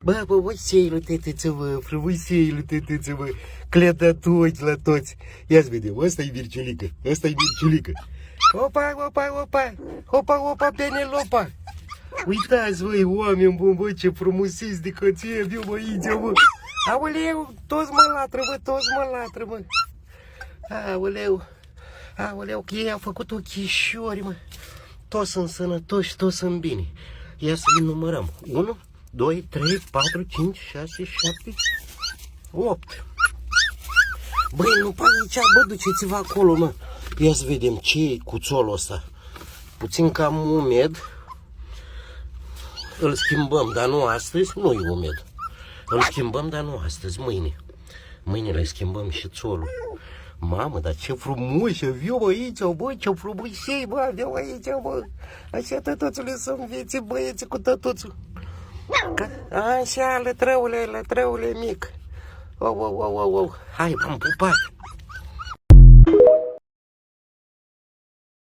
Bă, seile, tătăță-vă, frămâseile, tătăță-vă, cleta toți la toți. Ia-ți vedem, ăsta-i Virciulică, ăsta-i Virciulică. Opa, Penelopa. Uitați, voi, oameni buni, bă, ce frumuseți de căție, viu, bă, aici, bă. Aoleu, toți mă latră, mă. Aoleu, că ei au făcut ochișori, mă. Toți sunt sănătoși, toți sunt bine. Ia să-i numărăm. 1, 2, 3, 4, 5, 6, 7, 8. Băi, nu pare aici, bă, duceți-vă acolo, mă. Ia să vedem ce e cuțolul ăsta. Puțin cam umed. Îl schimbăm, dar nu astăzi, nu e umed. Îl schimbăm, dar nu astăzi, mâine. Mâine le schimbăm și țolul. Mamă, dar ce frumos aveau aici, bă, ce frumosei, bă, aveau aici, bă. Așa tătuțule să învețe băieții cu tătuțul. Așa, lătrăule mic. Hai, m-am pupat.